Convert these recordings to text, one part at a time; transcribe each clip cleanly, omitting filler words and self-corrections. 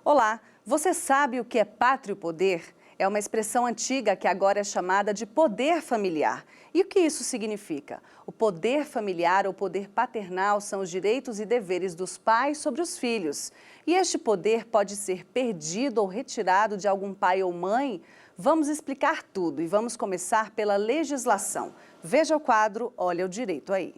Olá, você sabe o que é pátrio poder? É uma expressão antiga que agora é chamada de poder familiar. E o que isso significa? O poder familiar ou poder paternal são os direitos e deveres dos pais sobre os filhos. E este poder pode ser perdido ou retirado de algum pai ou mãe? Vamos explicar tudo e vamos começar pela legislação. Veja o quadro Olha o Direito aí.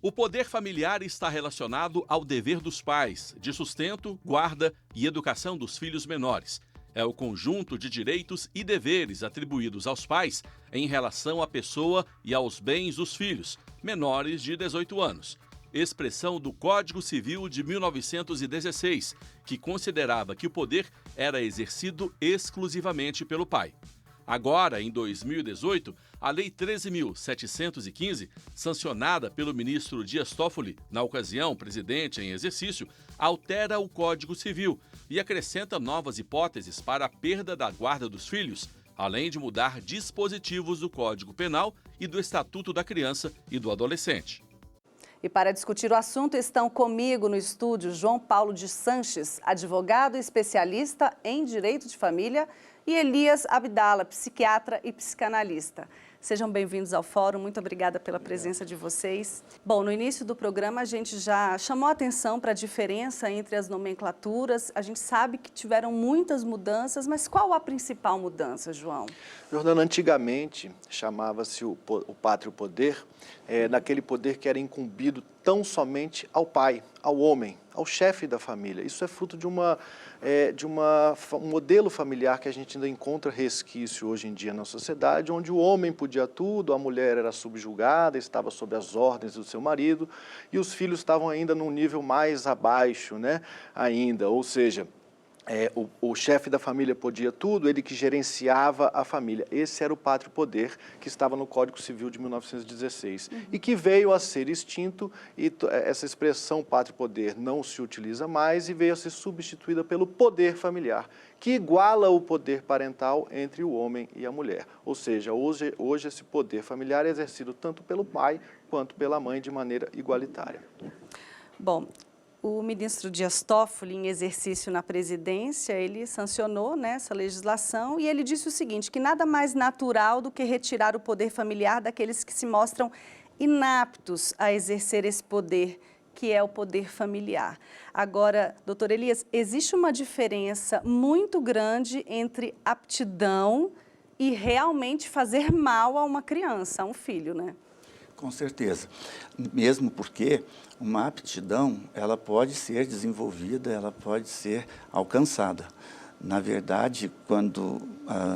O poder familiar está relacionado ao dever dos pais de sustento, guarda e educação dos filhos menores. É o conjunto de direitos e deveres atribuídos aos pais em relação à pessoa e aos bens dos filhos, menores de 18 anos. Expressão do Código Civil de 1916, que considerava que o poder era exercido exclusivamente pelo pai. Agora, em 2018, a Lei 13.715, sancionada pelo ministro Dias Toffoli, na ocasião presidente em exercício, altera o Código Civil e acrescenta novas hipóteses para a perda da guarda dos filhos, além de mudar dispositivos do Código Penal e do Estatuto da Criança e do Adolescente. E para discutir o assunto estão comigo no estúdio João Paulo de Sanches, advogado e especialista em direito de família, e Elias Abdala, psiquiatra e psicanalista. Sejam bem-vindos ao fórum, muito obrigada pela presença de vocês. Bom, no início do programa a gente já chamou a atenção para a diferença entre as nomenclaturas. A gente sabe que tiveram muitas mudanças, mas qual a principal mudança, João? Jordana, antigamente chamava-se o pátrio poder, naquele poder que era incumbido tão somente ao pai, ao homem, ao chefe da família. Isso é fruto de um modelo familiar que a gente ainda encontra resquício hoje em dia na sociedade, onde o homem podia tudo, a mulher era subjugada, estava sob as ordens do seu marido, e os filhos estavam ainda num nível mais abaixo, né, ainda, ou seja, o chefe da família podia tudo, ele que gerenciava a família. Esse era o pátrio poder que estava no Código Civil de 1916 e que veio a ser extinto, e essa expressão pátrio poder não se utiliza mais e veio a ser substituída pelo poder familiar, que iguala o poder parental entre o homem e a mulher. Ou seja, hoje esse poder familiar é exercido tanto pelo pai quanto pela mãe de maneira igualitária. Bom, o ministro Dias Toffoli, em exercício na presidência, ele sancionou, né, essa legislação e ele disse o seguinte, que nada mais natural do que retirar o poder familiar daqueles que se mostram inaptos a exercer esse poder, que é o poder familiar. Agora, doutor Elias, existe uma diferença muito grande entre aptidão e realmente fazer mal a uma criança, a um filho, né? Com certeza, mesmo porque uma aptidão, ela pode ser desenvolvida, ela pode ser alcançada. Na verdade, quando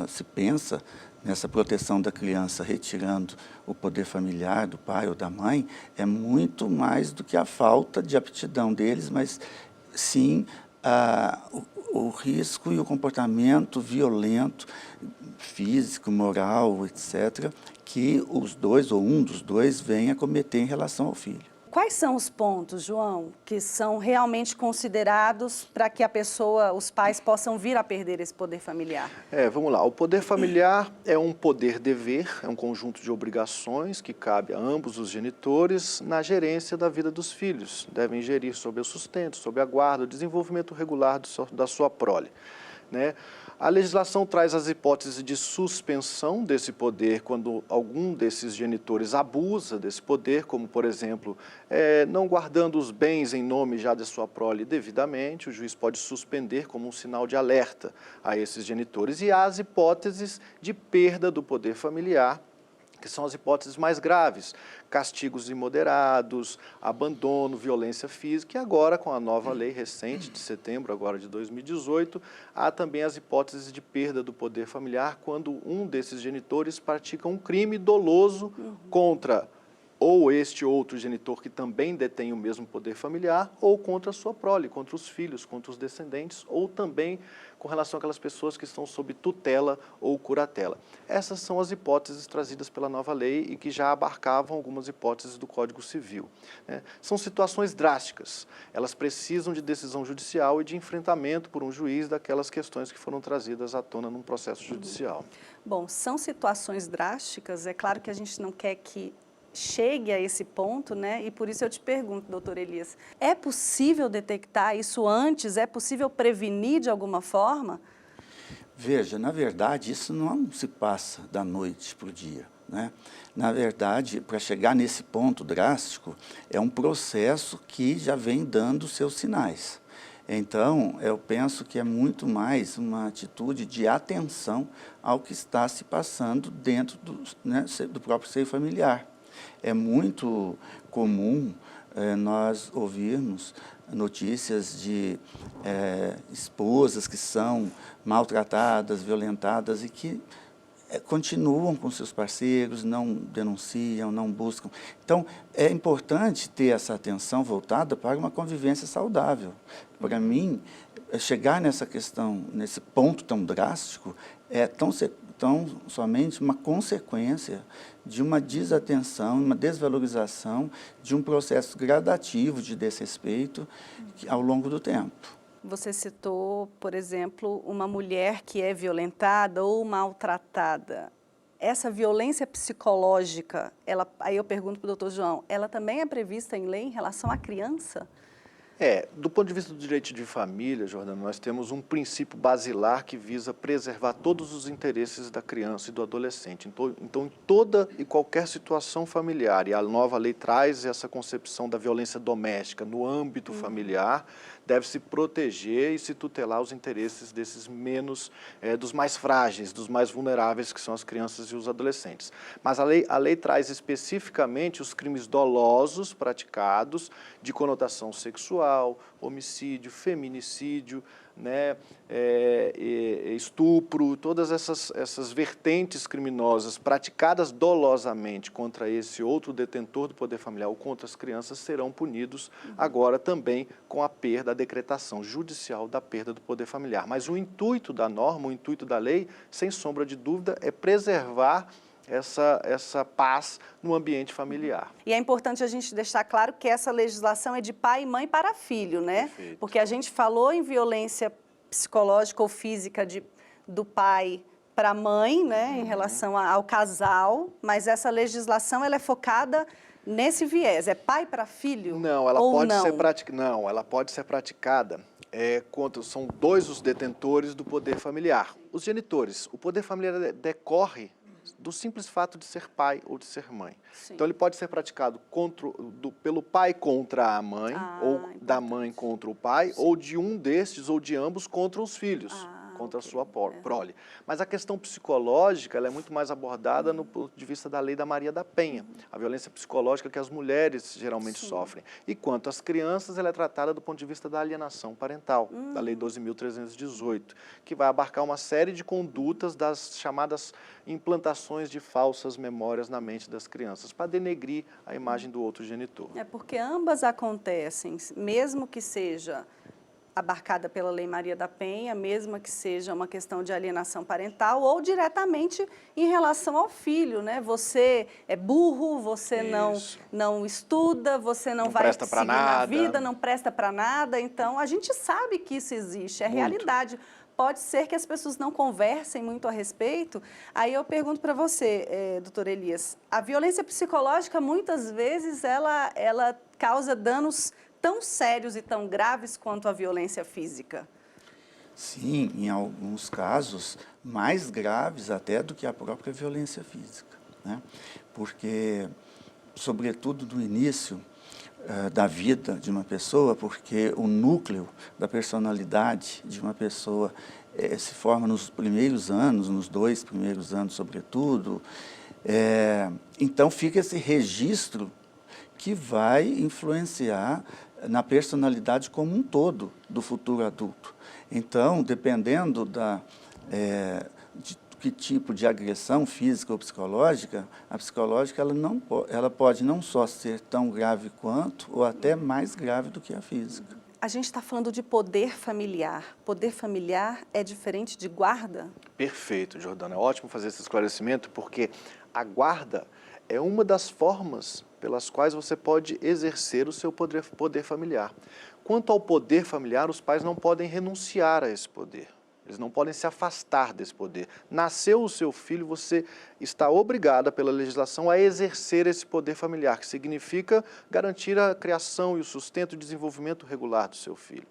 se pensa nessa proteção da criança, retirando o poder familiar do pai ou da mãe, é muito mais do que a falta de aptidão deles, mas sim o risco e o comportamento violento, físico, moral, etc., que os dois ou um dos dois venha a cometer em relação ao filho. Quais são os pontos, João, que são realmente considerados para que a pessoa, os pais, possam vir a perder esse poder familiar? Vamos lá. O poder familiar é um poder-dever, é um conjunto de obrigações que cabe a ambos os genitores na gerência da vida dos filhos. Devem gerir sobre o sustento, sobre a guarda, o desenvolvimento regular da sua prole, né? A legislação traz as hipóteses de suspensão desse poder quando algum desses genitores abusa desse poder, como, por exemplo, não guardando os bens em nome já de sua prole devidamente, o juiz pode suspender como um sinal de alerta a esses genitores. E há as hipóteses de perda do poder familiar, que são as hipóteses mais graves, castigos imoderados, abandono, violência física, e agora, com a nova lei recente, de setembro agora de 2018, há também as hipóteses de perda do poder familiar quando um desses genitores pratica um crime doloso contra ou este outro genitor que também detém o mesmo poder familiar, ou contra a sua prole, contra os filhos, contra os descendentes, ou também com relação àquelas pessoas que estão sob tutela ou curatela. Essas são as hipóteses trazidas pela nova lei e que já abarcavam algumas hipóteses do Código Civil, né? São situações drásticas, elas precisam de decisão judicial e de enfrentamento por um juiz daquelas questões que foram trazidas à tona num processo judicial. Bom, são situações drásticas, é claro que a gente não quer que chegue a esse ponto, né? E por isso eu te pergunto, doutor Elias, é possível detectar isso antes? É possível prevenir de alguma forma? Veja, na verdade, isso não se passa da noite para o dia, né? Na verdade, para chegar nesse ponto drástico, é um processo que já vem dando seus sinais. Então, eu penso que é muito mais uma atitude de atenção ao que está se passando dentro do próprio seio familiar. É muito comum nós ouvirmos notícias de esposas que são maltratadas, violentadas e que continuam com seus parceiros, não denunciam, não buscam. Então, é importante ter essa atenção voltada para uma convivência saudável. Para mim, chegar nessa questão, nesse ponto tão drástico, é tão somente uma consequência de uma desatenção, uma desvalorização de um processo gradativo de desrespeito ao longo do tempo. Você citou, por exemplo, uma mulher que é violentada ou maltratada. Essa violência psicológica, aí eu pergunto para o doutor João, ela também é prevista em lei em relação à criança? Do ponto de vista do direito de família, Jordana, nós temos um princípio basilar que visa preservar todos os interesses da criança e do adolescente. Então, em toda e qualquer situação familiar, e a nova lei traz essa concepção da violência doméstica no âmbito familiar, deve-se proteger e se tutelar os interesses desses dos mais frágeis, dos mais vulneráveis, que são as crianças e os adolescentes. Mas a lei traz especificamente os crimes dolosos praticados de conotação sexual, homicídio, feminicídio, né, estupro, todas essas vertentes criminosas praticadas dolosamente contra esse outro detentor do poder familiar ou contra as crianças serão punidos agora também com a perda, a decretação judicial da perda do poder familiar. Mas o intuito da norma, o intuito da lei, sem sombra de dúvida, é preservar essa paz no ambiente familiar. E é importante a gente deixar claro que essa legislação é de pai e mãe para filho, né? Perfeito. Porque a gente falou em violência psicológica ou física do pai para a mãe, né, em relação ao casal, mas essa legislação ela é focada nesse viés, é pai para filho? Não, ela ou pode não? ela pode ser praticada são dois os detentores do poder familiar. Os genitores, o poder familiar decorre do simples fato de ser pai ou de ser mãe. Sim. Então, ele pode ser praticado pelo pai contra a mãe, ou da mãe contra o pai, ou de um destes ou de ambos contra os filhos, contra a sua prole. Mas a questão psicológica ela é muito mais abordada no ponto de vista da lei da Maria da Penha, a violência psicológica que as mulheres geralmente sofrem. E quanto às crianças, ela é tratada do ponto de vista da alienação parental, da Lei 12.318, que vai abarcar uma série de condutas das chamadas implantações de falsas memórias na mente das crianças, para denegrir a imagem do outro genitor. É porque ambas acontecem, mesmo que seja abarcada pela Lei Maria da Penha, mesmo que seja uma questão de alienação parental ou diretamente em relação ao filho, né? Você é burro, você não estuda, você não vai seguir na vida, não presta para nada. Então, a gente sabe que isso existe, é realidade. Pode ser que as pessoas não conversem muito a respeito. Aí eu pergunto para você, doutor Elias, a violência psicológica, muitas vezes, ela causa danos tão sérios e tão graves quanto a violência física? Sim, em alguns casos, mais graves até do que a própria violência física, né? Porque, sobretudo no início da vida de uma pessoa, porque o núcleo da personalidade de uma pessoa se forma nos primeiros anos, nos 2 primeiros anos, sobretudo. Então, fica esse registro que vai influenciar na personalidade como um todo do futuro adulto. Então, dependendo que tipo de agressão física ou psicológica, a psicológica ela pode não só ser tão grave quanto ou até mais grave do que a física. A gente está falando de poder familiar. Poder familiar é diferente de guarda? Perfeito, Jordana. É ótimo fazer esse esclarecimento, porque a guarda é uma das formas pelas quais você pode exercer o seu poder familiar. Quanto ao poder familiar, os pais não podem renunciar a esse poder. Eles não podem se afastar desse poder. Nasceu o seu filho, você está obrigada pela legislação a exercer esse poder familiar, que significa garantir a criação e o sustento e desenvolvimento regular do seu filho.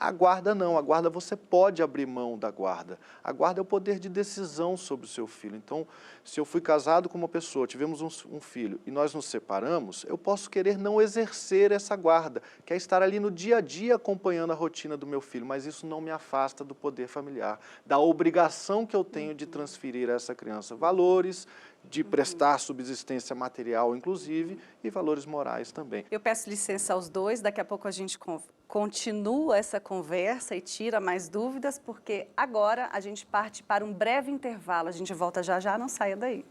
A guarda não, a guarda você pode abrir mão da guarda. A guarda é o poder de decisão sobre o seu filho. Então, se eu fui casado com uma pessoa, tivemos um filho e nós nos separamos, eu posso querer não exercer essa guarda, que é estar ali no dia a dia acompanhando a rotina do meu filho, mas isso não me afasta do poder familiar, da obrigação que eu tenho de transferir a essa criança valores, de prestar subsistência material, inclusive, e valores morais também. Eu peço licença aos dois, daqui a pouco a gente continua essa conversa e tira mais dúvidas, porque agora a gente parte para um breve intervalo. A gente volta já já, não saia daí.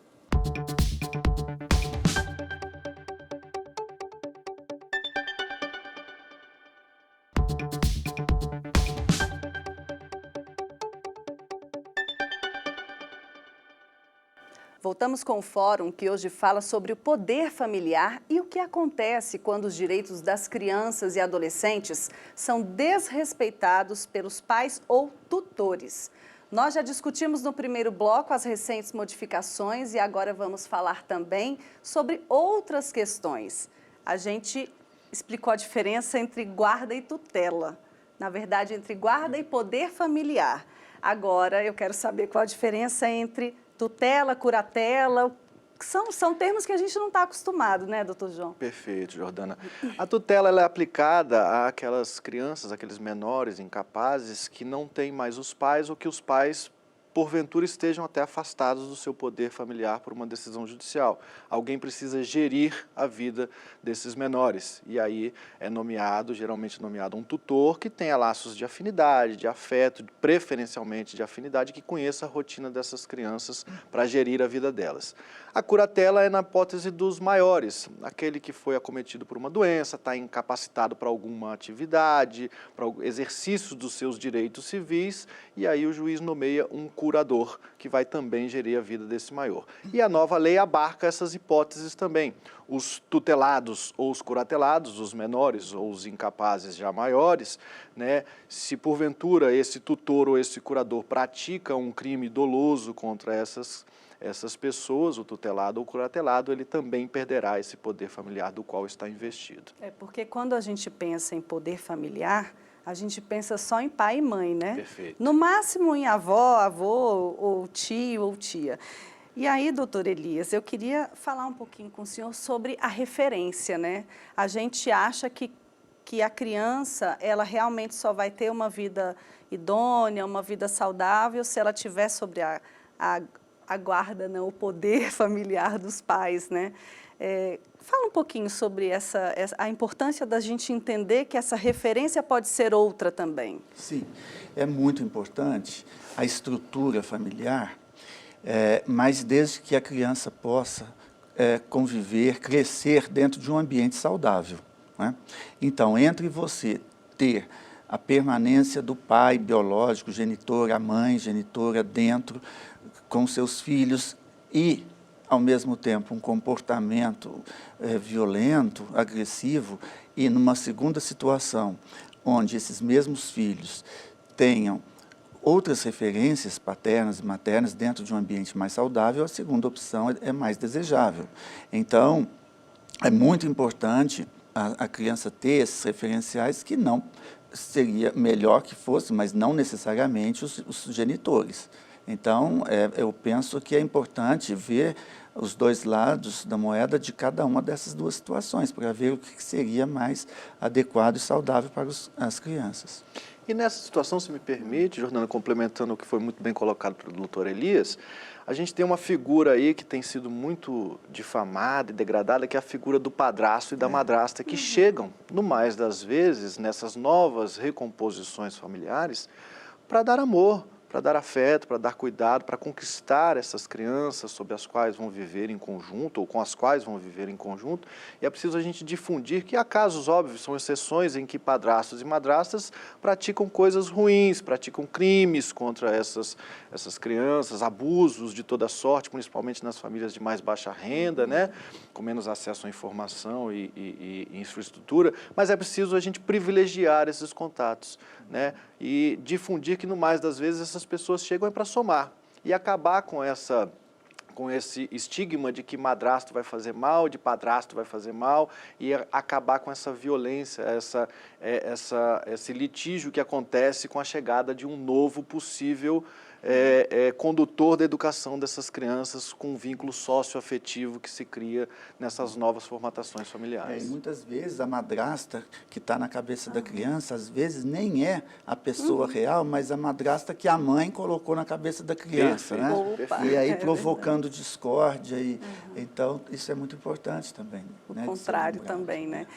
Voltamos com o fórum que hoje fala sobre o poder familiar e o que acontece quando os direitos das crianças e adolescentes são desrespeitados pelos pais ou tutores. Nós já discutimos no primeiro bloco as recentes modificações e agora vamos falar também sobre outras questões. A gente explicou a diferença entre guarda e tutela. Na verdade, entre guarda e poder familiar. Agora, eu quero saber qual a diferença entre tutela, curatela, são termos que a gente não está acostumado, né, doutor João? Perfeito, Jordana. A tutela ela é aplicada àquelas crianças, àqueles menores incapazes que não têm mais os pais ou que os pais, porventura, estejam até afastados do seu poder familiar por uma decisão judicial. Alguém precisa gerir a vida desses menores e aí é geralmente nomeado um tutor que tenha laços de afinidade, de afeto, preferencialmente de afinidade, que conheça a rotina dessas crianças para gerir a vida delas. A curatela é na hipótese dos maiores, aquele que foi acometido por uma doença, está incapacitado para alguma atividade, para o exercício dos seus direitos civis, e aí o juiz nomeia um curador, que vai também gerir a vida desse maior. E a nova lei abarca essas hipóteses também. Os tutelados ou os curatelados, os menores ou os incapazes já maiores, né, se porventura esse tutor ou esse curador pratica um crime doloso contra essas pessoas, o tutelado ou o curatelado, ele também perderá esse poder familiar do qual está investido. É porque quando a gente pensa em poder familiar, a gente pensa só em pai e mãe, né? Perfeito. No máximo em avó, avô, ou tio ou tia. E aí, doutor Elias, eu queria falar um pouquinho com o senhor sobre a referência, né? A gente acha que a criança, ela realmente só vai ter uma vida idônea, uma vida saudável, se ela tiver sobre a guarda, não, o poder familiar dos pais, né? Fala um pouquinho sobre a importância da gente entender que essa referência pode ser outra também. Sim, é muito importante a estrutura familiar, mas desde que a criança possa conviver, crescer dentro de um ambiente saudável, né? Então, entre você ter a permanência do pai biológico, genitor, a mãe genitora dentro com seus filhos e, ao mesmo tempo, um comportamento violento, agressivo, e numa segunda situação, onde esses mesmos filhos tenham outras referências paternas e maternas dentro de um ambiente mais saudável, a segunda opção é mais desejável. Então, é muito importante a criança ter esses referenciais que não seria melhor que fosse, mas não necessariamente os genitores. Então, eu penso que é importante ver os dois lados da moeda de cada uma dessas duas situações, para ver o que seria mais adequado e saudável para as crianças. E nessa situação, se me permite, Jordana, complementando o que foi muito bem colocado pelo doutor Elias, a gente tem uma figura aí que tem sido muito difamada e degradada, que é a figura do padrasto e da madrasta, que chegam, no mais das vezes, nessas novas recomposições familiares, para dar amor, para dar afeto, para dar cuidado, para conquistar essas crianças sobre as quais vão viver em conjunto, ou com as quais vão viver em conjunto. E é preciso a gente difundir que há casos óbvios, são exceções em que padrastos e madrastas praticam coisas ruins, praticam crimes contra essas crianças, abusos de toda sorte, principalmente nas famílias de mais baixa renda, né? Com menos acesso à informação e infraestrutura, mas é preciso a gente privilegiar esses contatos, né? E difundir que, no mais das vezes, essas pessoas chegam para somar e acabar com esse estigma de que madrasto vai fazer mal, de padrasto vai fazer mal, e acabar com essa violência, esse litígio que acontece com a chegada de um novo possível condutor da educação dessas crianças, com um vínculo socioafetivo que se cria nessas novas formatações familiares. E muitas vezes a madrasta que está na cabeça da criança, às vezes nem é a pessoa real, mas a madrasta que a mãe colocou na cabeça da criança, Perfeito, né? E aí provocando discórdia. Então, isso é muito importante também. O né, contrário também, né?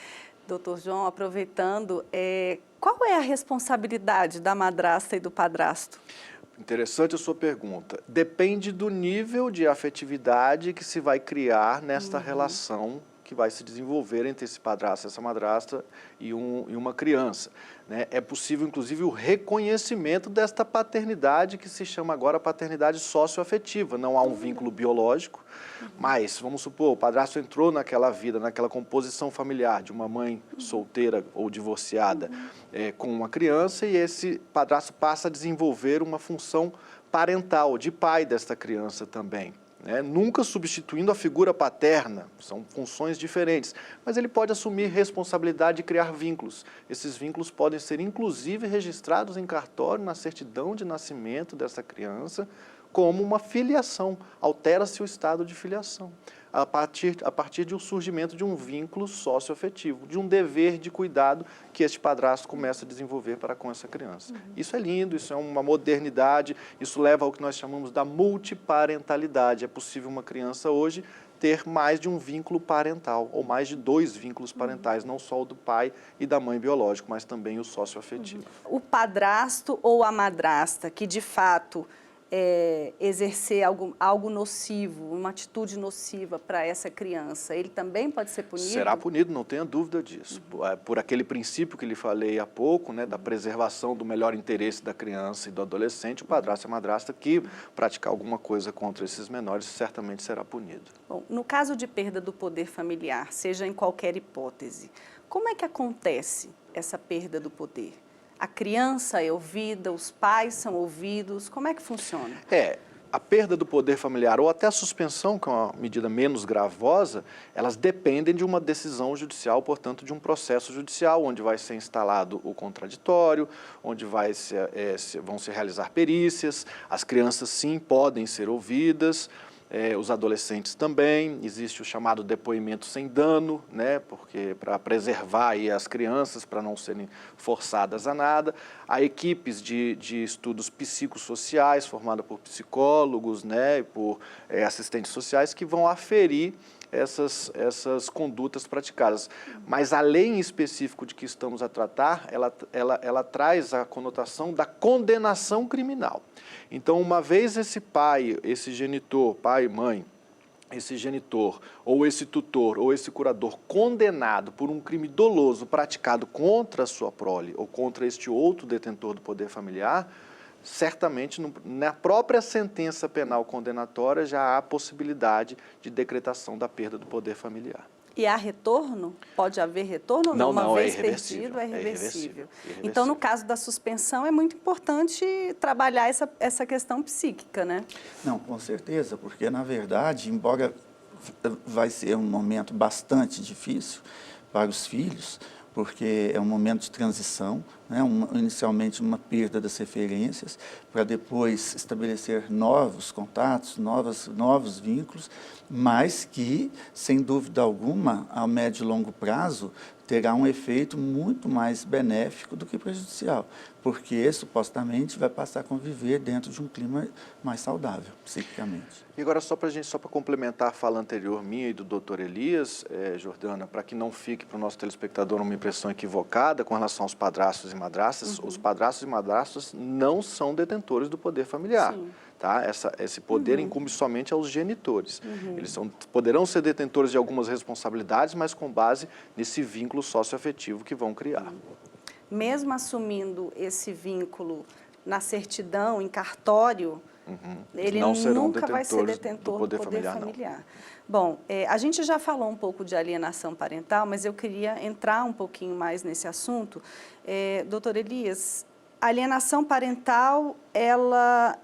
Doutor João, aproveitando, qual é a responsabilidade da madrasta e do padrasto? Interessante a sua pergunta. Depende do nível de afetividade que se vai criar nesta relação que vai se desenvolver entre esse padrasto, essa madrasta e uma criança, né? É possível, inclusive, o reconhecimento desta paternidade que se chama agora paternidade socioafetiva. Não há um vínculo biológico, mas, vamos supor, o padrasto entrou naquela vida, naquela composição familiar de uma mãe solteira ou divorciada com uma criança, e esse padrasto passa a desenvolver uma função parental, de pai desta criança também. Nunca substituindo a figura paterna, são funções diferentes, mas ele pode assumir responsabilidade de criar vínculos. Esses vínculos podem ser, inclusive, registrados em cartório, na certidão de nascimento dessa criança, como uma filiação, altera-se o estado de filiação, a partir de um surgimento de um vínculo socioafetivo, de um dever de cuidado que este padrasto começa a desenvolver para com essa criança. Isso é lindo, isso é uma modernidade, isso leva ao que nós chamamos da multiparentalidade. É possível uma criança hoje ter mais de um vínculo parental, ou mais de 2 vínculos parentais, não só o do pai e da mãe biológico, mas também o socioafetivo. O padrasto ou a madrasta que, de fato, exercer algo nocivo, uma atitude nociva para essa criança, ele também pode ser punido? Será punido, não tenha dúvida disso. Por aquele princípio que lhe falei há pouco, né, da preservação do melhor interesse da criança e do adolescente, o padrasto e a madrasta que praticar alguma coisa contra esses menores certamente será punido. Bom, no caso de perda do poder familiar, seja em qualquer hipótese, como é que acontece essa perda do poder? A criança é ouvida, os pais são ouvidos, como é que funciona? A perda do poder familiar ou até a suspensão, que é uma medida menos gravosa, elas dependem de uma decisão judicial, portanto, de um processo judicial, onde vai ser instalado o contraditório, onde vão se realizar perícias, as crianças sim podem ser ouvidas, os adolescentes também, existe o chamado depoimento sem dano, né, porque para preservar aí as crianças, para não serem forçadas a nada. Há equipes de estudos psicossociais, formadas por psicólogos, né, e por assistentes sociais, que vão aferir essas condutas praticadas. Mas a lei em específico de que estamos a tratar, ela traz a conotação da condenação criminal. Então, uma vez esse pai, esse genitor, pai e mãe, esse genitor, ou esse tutor, ou esse curador condenado por um crime doloso praticado contra a sua prole ou contra este outro detentor do poder familiar, certamente na própria sentença penal condenatória já há possibilidade de decretação da perda do poder familiar. E há retorno? Pode haver retorno? Não, uma vez é irreversível. perdido, é irreversível. Então, no caso da suspensão, é muito importante trabalhar essa questão psíquica, né? Não, com certeza, porque, na verdade, embora vai ser um momento bastante difícil para os filhos, porque é um momento de transição, né? Inicialmente uma perda das referências, para depois estabelecer novos contatos, novos vínculos, mas que, sem dúvida alguma, a médio e longo prazo, terá um efeito muito mais benéfico do que prejudicial, porque supostamente vai passar a conviver dentro de um clima mais saudável, psiquicamente. E agora, só para complementar a fala anterior minha e do doutor Elias, Jordana, para que não fique para o nosso telespectador uma impressão equivocada com relação aos padrastos e madrastas, os padrastos e madrastas não são detentores do poder familiar. Sim. Tá? Esse poder incumbe somente aos genitores. Eles poderão ser detentores de algumas responsabilidades, mas com base nesse vínculo socioafetivo que vão criar. Mesmo assumindo esse vínculo na certidão, em cartório, ele Não serão nunca vai ser detentores detentor do poder familiar, não. Bom, a gente já falou um pouco de alienação parental, mas eu queria entrar um pouquinho mais nesse assunto. Doutor Elias, a alienação parental, ela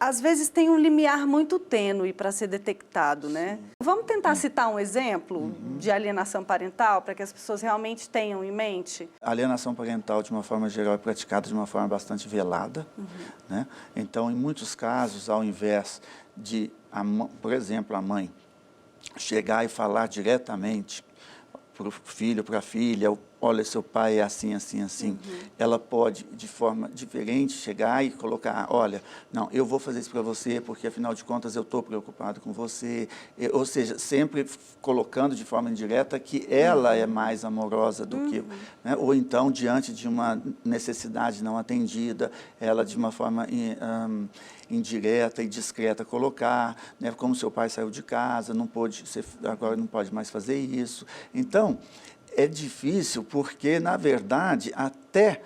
às vezes tem um limiar muito tênue para ser detectado, né? Vamos tentar citar um exemplo de alienação parental para que as pessoas realmente tenham em mente? A alienação parental, de uma forma geral, é praticada de uma forma bastante velada, né? Então, em muitos casos, ao invés de, por exemplo, a mãe chegar e falar diretamente para o filho, para a filha, olha, seu pai é assim, assim, assim. Ela pode, de forma diferente, chegar e colocar, olha, não, eu vou fazer isso para você, porque, afinal de contas, eu estou preocupado com você. Ou seja, sempre colocando de forma indireta que ela é mais amorosa do que... Né? Ou então, diante de uma necessidade não atendida, ela, de uma forma indireta e discreta, colocar, né? Como seu pai saiu de casa, não pôde, agora não pode mais fazer isso. Então, é difícil porque, na verdade, até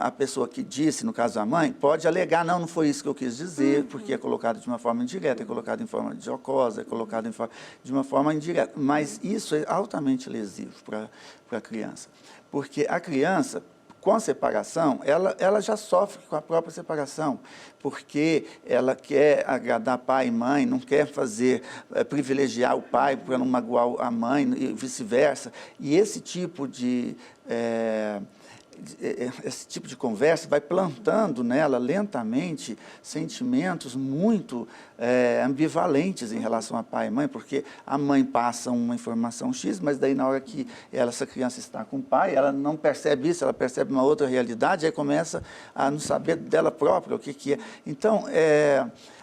a pessoa que disse, no caso da mãe, pode alegar, não foi isso que eu quis dizer, porque é colocado de uma forma indireta, é colocado em forma jocosa, é colocado de uma forma indireta. Mas isso é altamente lesivo para a criança, porque a criança, com a separação, ela já sofre com a própria separação, porque ela quer agradar pai e mãe, não quer privilegiar o pai para não magoar a mãe e vice-versa. E esse tipo de conversa vai plantando nela lentamente sentimentos muito ambivalentes em relação a pai e mãe, porque a mãe passa uma informação X, mas daí na hora que essa criança está com o pai, ela não percebe isso, ela percebe uma outra realidade, aí começa a não saber dela própria o que é. Então,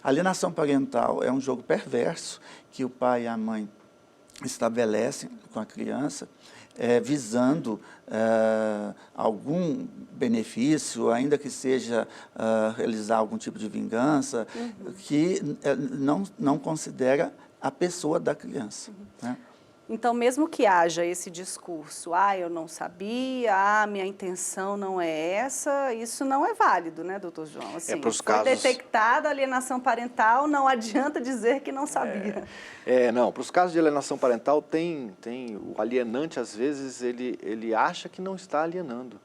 a alienação parental é um jogo perverso que o pai e a mãe estabelecem com a criança, visando algum benefício, ainda que seja realizar algum tipo de vingança, que não considera a pessoa da criança. Né? Então, mesmo que haja esse discurso, eu não sabia, minha intenção não é essa, isso não é válido, né, doutor João? Assim, foi detectada a alienação parental, não adianta dizer que não sabia. Não, para os casos de alienação parental, o alienante, às vezes, ele acha que não está alienando.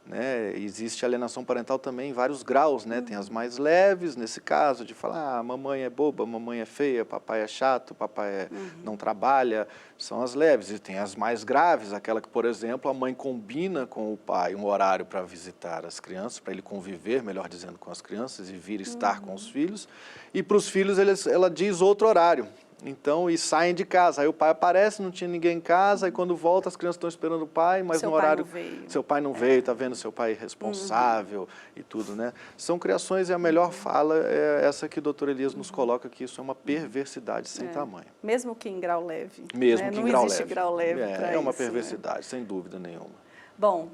Né? Existe alienação parental também em vários graus, né? Tem as mais leves, nesse caso, de falar, mamãe é boba, mamãe é feia, papai é chato, papai não trabalha, são as leves. E tem as mais graves, aquela que, por exemplo, a mãe combina com o pai um horário para visitar as crianças, para ele conviver, melhor dizendo, com as crianças e vir estar com os filhos. E para os filhos ela diz outro horário. Então, e saem de casa. Aí o pai aparece, não tinha ninguém em casa, aí quando volta as crianças estão esperando o pai, mas no horário... Seu pai não veio, está vendo seu pai responsável e tudo, né? São criações e a melhor fala é essa que o doutor Elias nos coloca, que isso é uma perversidade sem tamanho. Mesmo que em grau leve. Mesmo que em grau leve. Não existe grau leve para isso. É uma perversidade, sem dúvida nenhuma. Bom,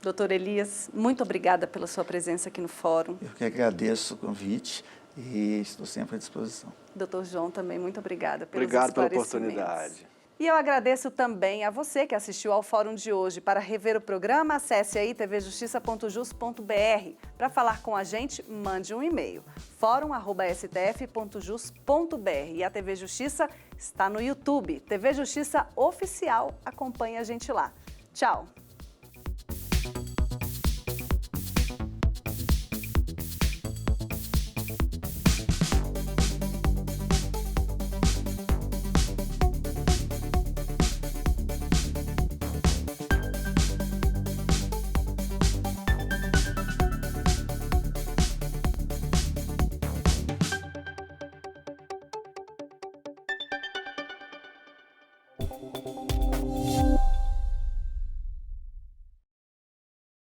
doutor Elias, muito obrigada pela sua presença aqui no fórum. Eu que agradeço o convite e estou sempre à disposição. Doutor João, também muito obrigada pelos esclarecimentos. Obrigado pela oportunidade. E eu agradeço também a você que assistiu ao Fórum de hoje. Para rever o programa, acesse aí tvjustiça.jus.br. Para falar com a gente, mande um e-mail, forum@stf.jus.br. E a TV Justiça está no YouTube. TV Justiça Oficial, acompanhe a gente lá. Tchau!